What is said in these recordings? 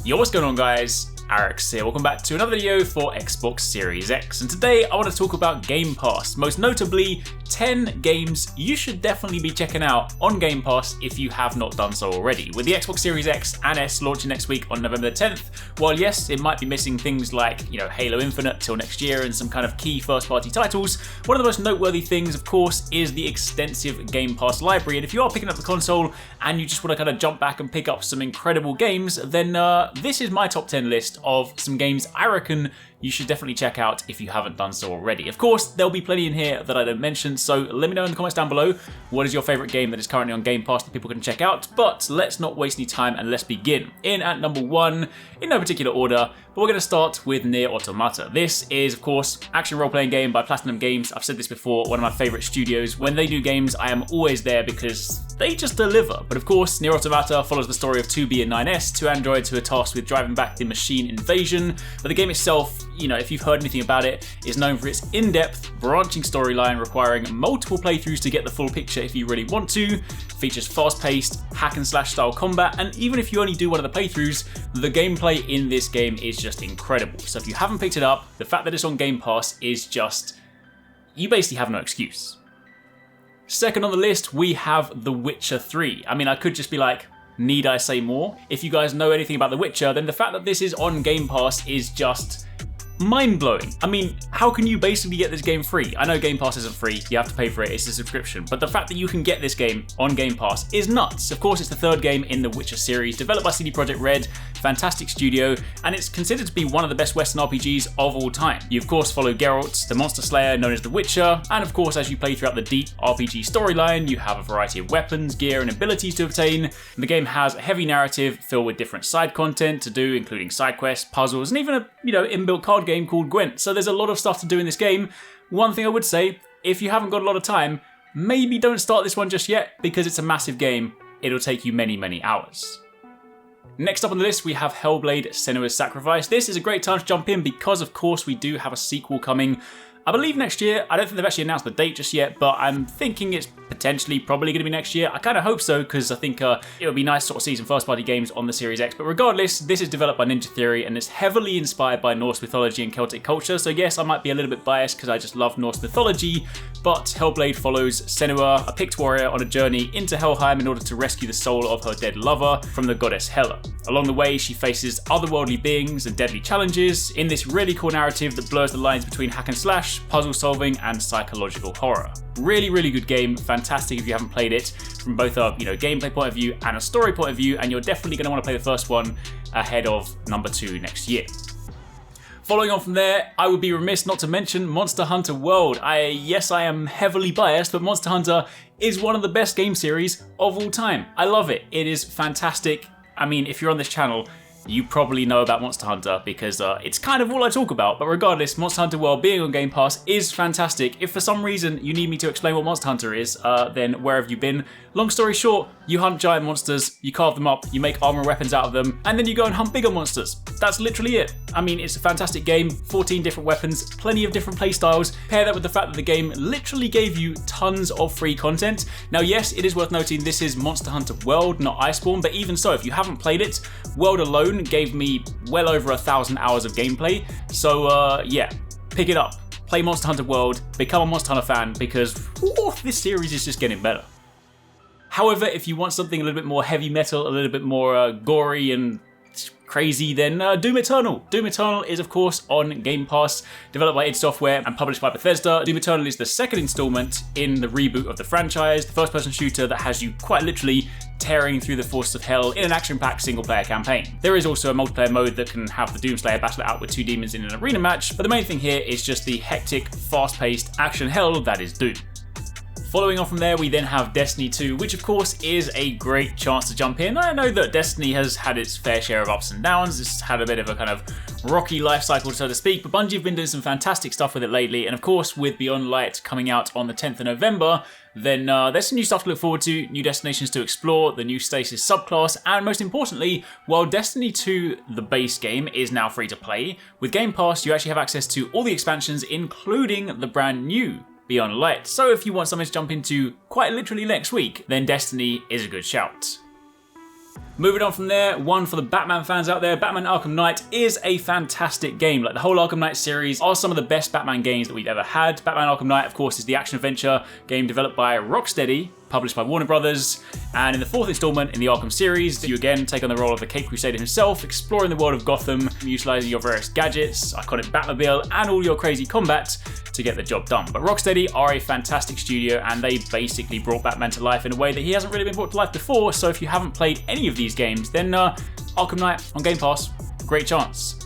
Yo, what's going on guys? HyperX here, welcome back to another video for Xbox Series X, and today I want to talk about Game Pass, most notably 10 games you should definitely be checking out on Game Pass if you have not done so already. With the Xbox Series X and S launching next week on November the 10th, while yes, it might be missing things like, Halo Infinite till next year and some kind of key first-party titles, one of the most noteworthy things, of course, is the extensive Game Pass library, and if you are picking up the console and you just want to kind of jump back and pick up some incredible games, then this is my top 10 list of some games I reckon you should definitely check out if you haven't done so already. Of course, there'll be plenty in here that I don't mention, so let me know in the comments down below what is your favourite game that is currently on Game Pass that people can check out, but let's not waste any time and let's begin. In at number 1, in no particular order, but we're going to start with Nier Automata. This is, of course, action role-playing game by Platinum Games. I've said this before, one of my favourite studios. When they do games, I am always there because they just deliver. But of course, Nier Automata follows the story of 2B and 9S, two androids who are tasked with driving back the machine invasion. But the game itself, if you've heard anything about it, is known for its in-depth, branching storyline requiring multiple playthroughs to get the full picture if you really want to, features fast-paced, hack-and-slash style combat, and even if you only do one of the playthroughs, the gameplay in this game is just incredible. So if you haven't picked it up, the fact that it's on Game Pass is just, you basically have no excuse. Second on the list, we have The Witcher 3. I mean, I could just be like, need I say more? If you guys know anything about The Witcher, then the fact that this is on Game Pass is just mind-blowing. I mean, how can you basically get this game free? I know Game Pass isn't free, you have to pay for it, it's a subscription, but the fact that you can get this game on Game Pass is nuts. Of course, it's the third game in the Witcher series, developed by CD Projekt Red, fantastic studio, and it's considered to be one of the best Western RPGs of all time. You of course follow Geralt, the monster slayer known as the Witcher, and of course as you play throughout the deep RPG storyline, you have a variety of weapons, gear, and abilities to obtain. The game has a heavy narrative filled with different side content to do, including side quests, puzzles, and even a inbuilt card game called Gwent. So there's a lot of stuff to do in this game. One thing I would say, if you haven't got a lot of time, maybe don't start this one just yet because it's a massive game. It'll take you many, many hours. Next up on the list, we have Hellblade: Senua's Sacrifice. This is a great time to jump in because, of course, we do have a sequel coming, I believe next year. I don't think they've actually announced the date just yet, but I'm thinking it's potentially probably going to be next year. I kind of hope so because I think it would be nice to sort of see some first-party games on the Series X. But regardless, this is developed by Ninja Theory and it's heavily inspired by Norse mythology and Celtic culture. So yes, I might be a little bit biased because I just love Norse mythology, but Hellblade follows Senua, a picked warrior, on a journey into Helheim in order to rescue the soul of her dead lover from the goddess Hela. Along the way, she faces otherworldly beings and deadly challenges in this really cool narrative that blurs the lines between hack and slash, puzzle solving, and psychological horror. Really, really good game. Fantastic if you haven't played it from both a gameplay point of view and a story point of view, and you're definitely going to want to play the first one ahead of number 2 next year. Following on from there, I would be remiss not to mention Monster Hunter World. Yes, I am heavily biased, but Monster Hunter is one of the best game series of all time. I love it. It is fantastic. I mean, if you're on this channel, you probably know about Monster Hunter because it's kind of all I talk about. But regardless, Monster Hunter World being on Game Pass is fantastic. If for some reason you need me to explain what Monster Hunter is, then where have you been? Long story short, you hunt giant monsters, you carve them up, you make armor weapons out of them, and then you go and hunt bigger monsters. That's literally it. I mean, it's a fantastic game, 14 different weapons, plenty of different playstyles. Pair that with the fact that the game literally gave you tons of free content. Now yes, it is worth noting this is Monster Hunter World, not Iceborne, but even so, if you haven't played it, World alone gave me well over 1,000 hours of gameplay. So yeah, pick it up, play Monster Hunter World, become a Monster Hunter fan because this series is just getting better. However, if you want something a little bit more heavy metal, a little bit more gory and crazy, then Doom Eternal. Doom Eternal is of course on Game Pass, developed by id Software and published by Bethesda. Doom Eternal is the second installment in the reboot of the franchise, the first-person shooter that has you quite literally tearing through the forces of hell in an action-packed single-player campaign. There is also a multiplayer mode that can have the Doomslayer battle it out with 2 demons in an arena match, but the main thing here is just the hectic, fast-paced action hell that is Doom. Following on from there, we then have Destiny 2, which of course is a great chance to jump in. I know that Destiny has had its fair share of ups and downs, it's had a bit of a kind of rocky life cycle, so to speak, but Bungie have been doing some fantastic stuff with it lately, and of course with Beyond Light coming out on the 10th of November, then there's some new stuff to look forward to, new destinations to explore, the new Stasis subclass, and most importantly, while Destiny 2, the base game, is now free to play, with Game Pass you actually have access to all the expansions, including the brand new Beyond Light. So if you want something to jump into quite literally next week, then Destiny is a good shout. Moving on from there, one for the Batman fans out there, Batman Arkham Knight is a fantastic game. Like the whole Arkham Knight series are some of the best Batman games that we've ever had. Batman Arkham Knight, of course, is the action-adventure game developed by Rocksteady, published by Warner Brothers, and in the 4th installment in the Arkham series, you again take on the role of the Caped Crusader himself, exploring the world of Gotham, utilising your various gadgets, iconic Batmobile, and all your crazy combat to get the job done. But Rocksteady are a fantastic studio, and they basically brought Batman to life in a way that he hasn't really been brought to life before, so if you haven't played any of these games, then Arkham Knight on Game Pass, great chance.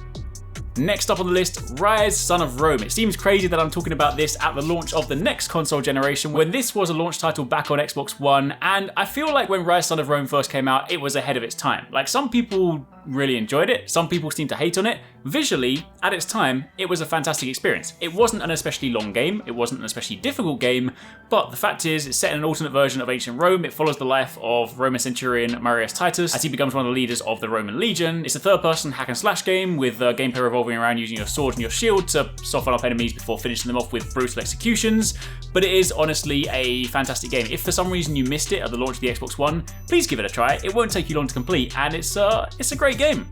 Next up on the list, Rise: Son of Rome. It seems crazy that I'm talking about this at the launch of the next console generation when this was a launch title back on Xbox One, and I feel like when Rise: Son of Rome first came out, it was ahead of its time. Like, some people really enjoyed it, some people seem to hate on it. Visually, at its time, it was a fantastic experience. It wasn't an especially long game, it wasn't an especially difficult game, but the fact is, it's set in an alternate version of ancient Rome. It follows the life of Roman centurion Marius Titus as he becomes one of the leaders of the Roman Legion. It's a third-person hack-and-slash game with gameplay revolving around using your sword and your shield to soften up enemies before finishing them off with brutal executions, but it is honestly a fantastic game. If for some reason you missed it at the launch of the Xbox One, please give it a try. It won't take you long to complete, and it's a great game.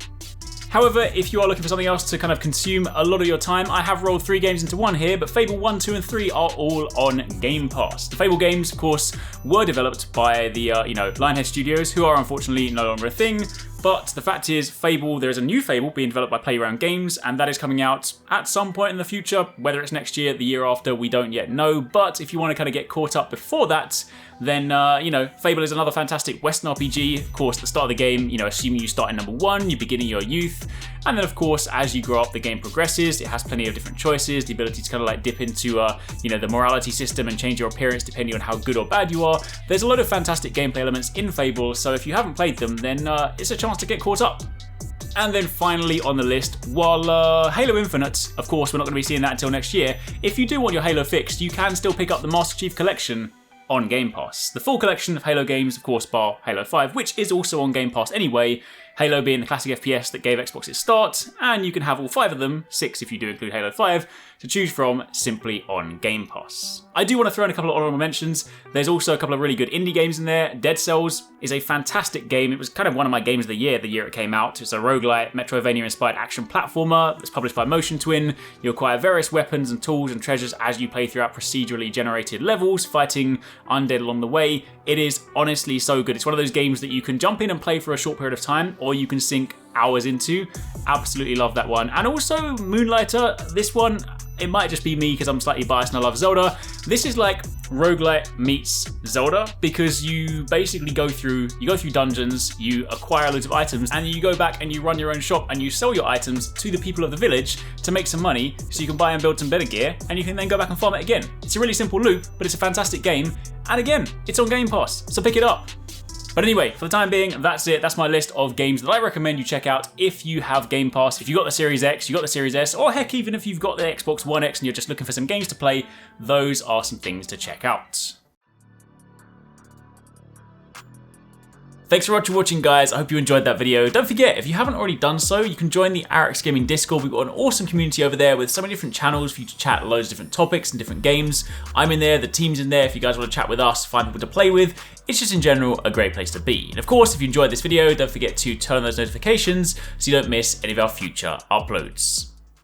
However, if you are looking for something else to kind of consume a lot of your time, I have rolled 3 games into one here, but Fable 1, 2, and 3 are all on Game Pass. The Fable games, of course, were developed by the, Lionhead Studios, who are unfortunately no longer a thing. But the fact is, Fable, there is a new Fable being developed by Playground Games, and that is coming out at some point in the future. Whether it's next year, the year after, we don't yet know. But if you want to kind of get caught up before that, then, Fable is another fantastic Western RPG. Of course, at the start of the game, assuming you start in number 1, you begin in your youth. And then, of course, as you grow up, the game progresses. It has plenty of different choices, the ability to kind of like dip into, the morality system and change your appearance depending on how good or bad you are. There's a lot of fantastic gameplay elements in Fable, so if you haven't played them, then it's a chance to get caught up. And then finally on the list, while Halo Infinite, of course, we're not going to be seeing that until next year, if you do want your Halo fixed, you can still pick up the Master Chief Collection on Game Pass. The full collection of Halo games, of course, bar Halo 5, which is also on Game Pass anyway, Halo being the classic FPS that gave Xbox its start, and you can have all 5 of them, 6 if you do include Halo 5, to choose from simply on Game Pass. I do want to throw in a couple of honorable mentions. There's also a couple of really good indie games in there. Dead Cells is a fantastic game. It was kind of one of my games of the year it came out. It's a roguelite, Metroidvania-inspired action platformer that's published by Motion Twin. You acquire various weapons and tools and treasures as you play throughout procedurally generated levels, fighting undead along the way. It is honestly so good. It's one of those games that you can jump in and play for a short period of time, or you can sink hours into. Absolutely love that one. And also Moonlighter, this one, it might just be me because I'm slightly biased and I love Zelda. This is like roguelite meets Zelda, because you basically go through dungeons, you acquire loads of items, and you go back and you run your own shop and you sell your items to the people of the village to make some money so you can buy and build some better gear, and you can then go back and farm it again. It's a really simple loop, but it's a fantastic game, and again, it's on Game Pass, so pick it up. But anyway, for the time being, that's it. That's my list of games that I recommend you check out if you have Game Pass. If you've got the Series X, you've got the Series S, or heck, even if you've got the Xbox One X and you're just looking for some games to play, those are some things to check out. Thanks so much for watching, guys. I hope you enjoyed that video. Don't forget, if you haven't already done so, you can join the HyperX Gaming Discord. We've got an awesome community over there with so many different channels for you to chat loads of different topics and different games. I'm in there, the team's in there. If you guys want to chat with us, find people to play with, it's just in general a great place to be. And of course, if you enjoyed this video, don't forget to turn on those notifications so you don't miss any of our future uploads.